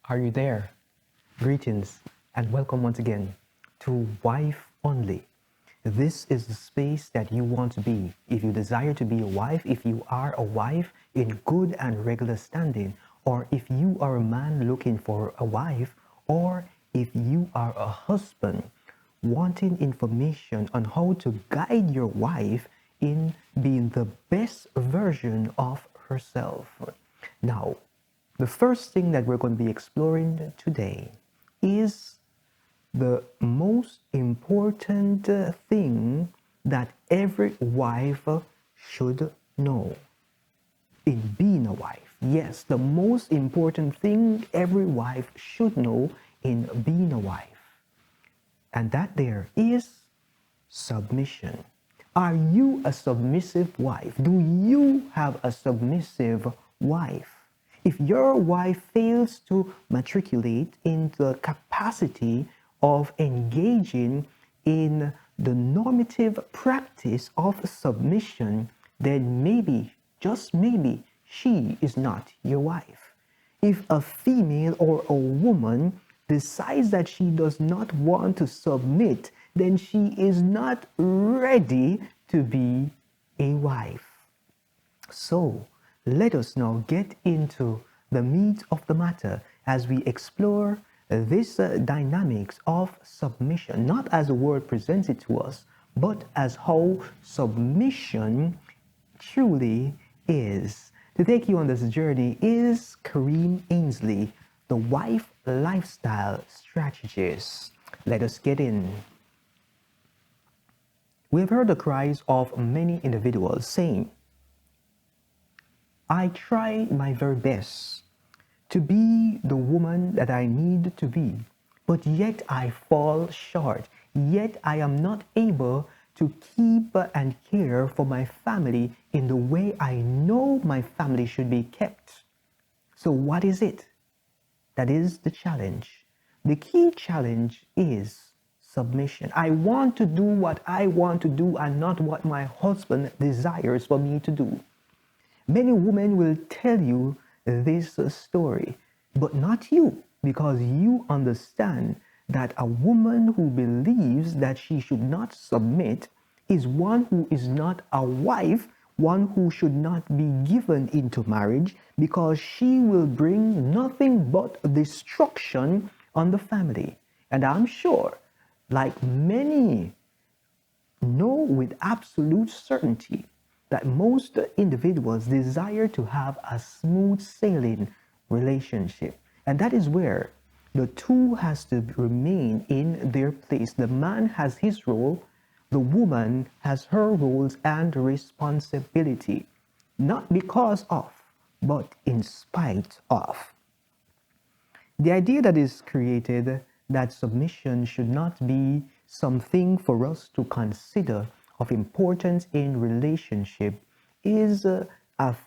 Are you there? Greetings and welcome once again to Wife Only. This is the space that you want to be. If you desire to be a wife, if you are a wife in good and regular standing, or if you are a man looking for a wife, or if you are a husband wanting information on how to guide your wife in being the best version of herself. Now, the first thing that we're going to be exploring today is the most important thing that every wife should know in being a wife. Yes, the most important thing every wife should know in being a wife. And that there is submission. Are you a submissive wife? Do you have a submissive wife? If your wife fails to matriculate in the capacity of engaging in the normative practice of submission, then maybe, just maybe, she is not your wife. If a female or a woman decides that she does not want to submit, then she is not ready to be a wife. So, let us now get into the meat of the matter as we explore this dynamics of submission, not as the word presents it to us, but as how submission truly is. To take you on this journey is Kareem Ainsley, the wife lifestyle strategist. Let us get in. We've heard the cries of many individuals saying, I try my very best to be the woman that I need to be, but yet I fall short. Yet I am not able to keep and care for my family in the way I know my family should be kept. So what is it? That is the challenge. The key challenge is submission. I want to do what I want to do and not what my husband desires for me to do. Many women will tell you this story, but not you, because you understand that a woman who believes that she should not submit is one who is not a wife, one who should not be given into marriage, because she will bring nothing but destruction on the family. And I'm sure, like many know with absolute certainty, that most individuals desire to have a smooth sailing relationship. And that is where the two has to remain in their place. The man has his role, the woman has her roles and responsibility, not because of, but in spite of. The idea that is created that submission should not be something for us to consider of importance in relationship is a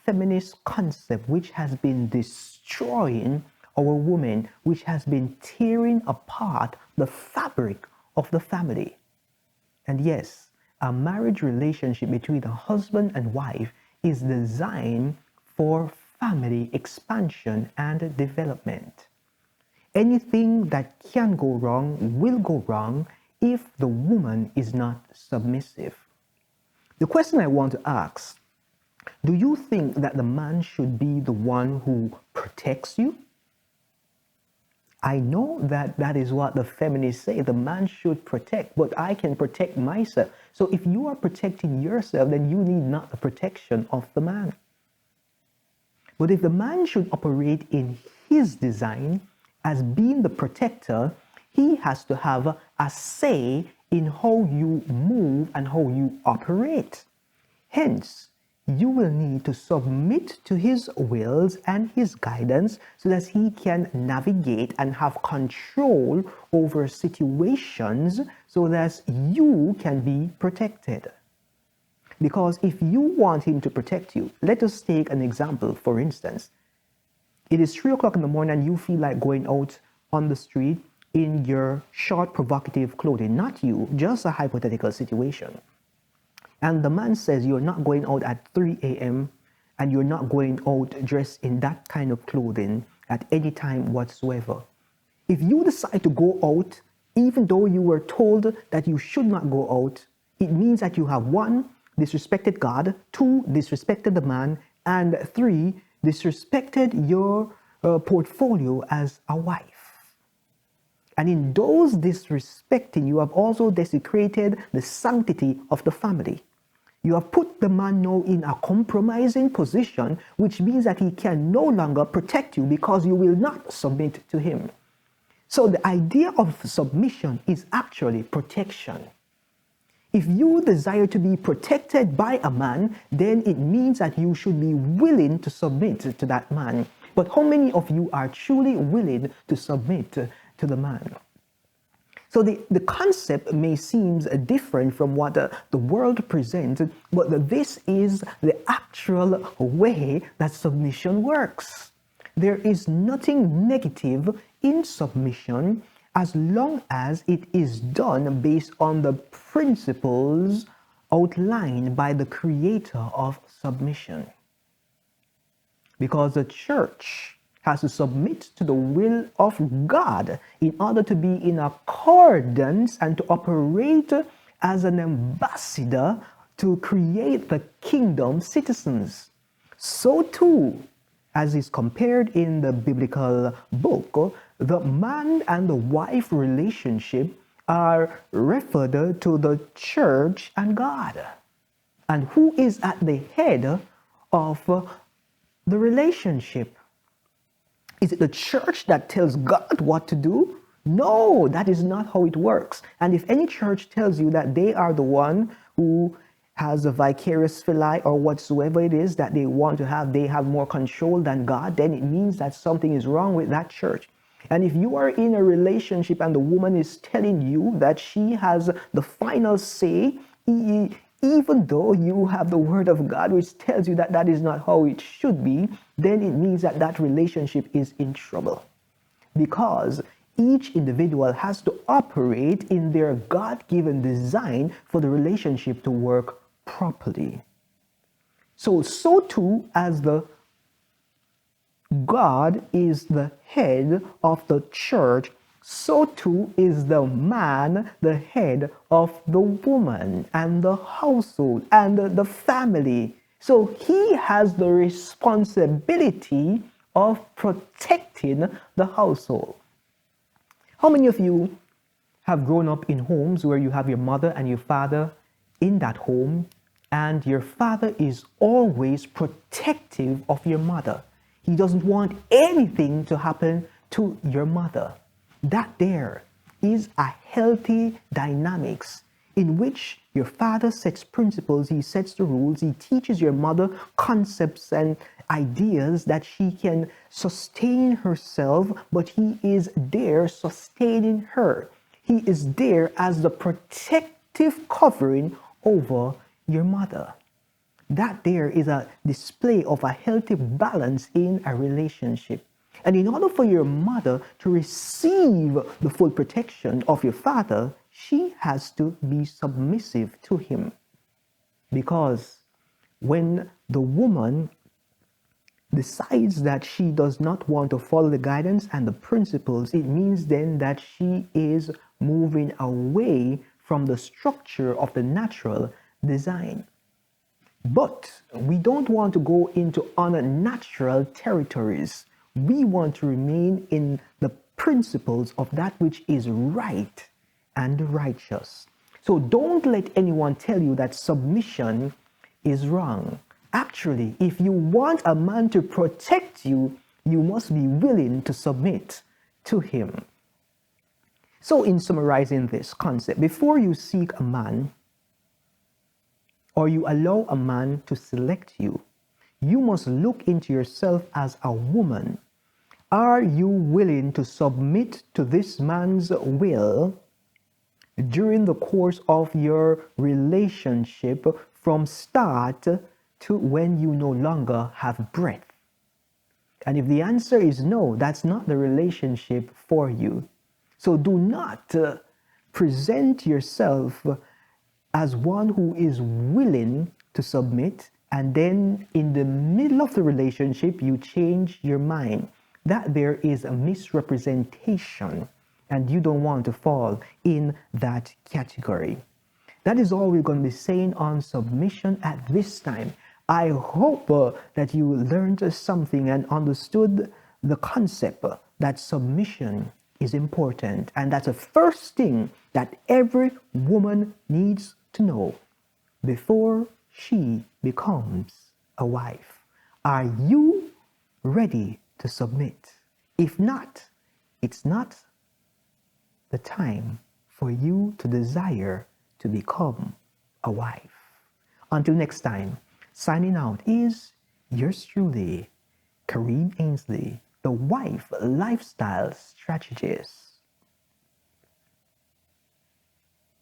feminist concept which has been destroying our women, which has been tearing apart the fabric of the family. And yes, a marriage relationship between a husband and wife is designed for family expansion and development. Anything that can go wrong will go wrong if the woman is not submissive. The question I want to ask, do you think that the man should be the one who protects you? I know that that is what the feminists say, the man should protect, but I can protect myself. So if you are protecting yourself, then you need not the protection of the man. But if the man should operate in his design as being the protector, he has to have a say in how you move and how you operate. Hence, you will need to submit to his wills and his guidance so that he can navigate and have control over situations so that you can be protected. Because if you want him to protect you, let us take an example. For instance, it is 3 o'clock in the morning and you feel like going out on the street in your short provocative clothing. Not you, just a hypothetical situation. And the man says you're not going out at 3 a.m. and you're not going out dressed in that kind of clothing at any time whatsoever. If you decide to go out, even though you were told that you should not go out, it means that you have 1, disrespected God, 2, disrespected the man, and 3, disrespected your portfolio as a wife. And in those disrespecting, you have also desecrated the sanctity of the family. You have put the man now in a compromising position, which means that he can no longer protect you because you will not submit to him. So the idea of submission is actually protection. If you desire to be protected by a man, then it means that you should be willing to submit to that man. But how many of you are truly willing to submit to the man? So the concept may seem different from what the world presents, but this is the actual way that submission works. There is nothing negative in submission as long as it is done based on the principles outlined by the creator of submission. Because the church has to submit to the will of God in order to be in accordance and to operate as an ambassador to create the kingdom citizens. So too, as is compared in the biblical book, the man and the wife relationship are referred to the church and God. And who is at the head of the relationship? Is it the church that tells God what to do? No, that is not how it works. And if any church tells you that they are the one who has a vicarious philia or whatsoever it is that they want to have, they have more control than God, then it means that something is wrong with that church. And if you are in a relationship and the woman is telling you that she has the final say, even though you have the word of God which tells you that that is not how it should be, then it means that that relationship is in trouble. Because each individual has to operate in their God-given design for the relationship to work properly. So too as the God is the head of the church, so too is the man the head of the woman and the household and the family. So he has the responsibility of protecting the household. How many of you have grown up in homes where you have your mother and your father in that home, and your father is always protective of your mother? He doesn't want anything to happen to your mother. That there is a healthy dynamics in which your father sets principles, he sets the rules, he teaches your mother concepts and ideas that she can sustain herself, but he is there sustaining her. He is there as the protective covering over your mother. That there is a display of a healthy balance in a relationship. And in order for your mother to receive the full protection of your father, she has to be submissive to him. Because when the woman decides that she does not want to follow the guidance and the principles, it means then that she is moving away from the structure of the natural design. But we don't want to go into unnatural territories. We want to remain in the principles of that which is right and righteous. So don't let anyone tell you that submission is wrong. Actually, if you want a man to protect you, you must be willing to submit to him. So in summarizing this concept, before you seek a man or you allow a man to select you, you must look into yourself as a woman. Are you willing to submit to this man's will during the course of your relationship from start to when you no longer have breath? And if the answer is no, that's not the relationship for you. So do not present yourself as one who is willing to submit, and then in the middle of the relationship, you change your mind. that there is a misrepresentation and you don't want to fall in that category. That is all we're going to be saying on submission at this time. I hope that you learned something and understood the concept that submission is important, and that's the first thing that every woman needs to know before she becomes a wife. Are you ready to submit? If not, it's not the time for you to desire to become a wife. Until next time, signing out is yours truly, Kareem Ainsley, the wife lifestyle strategist.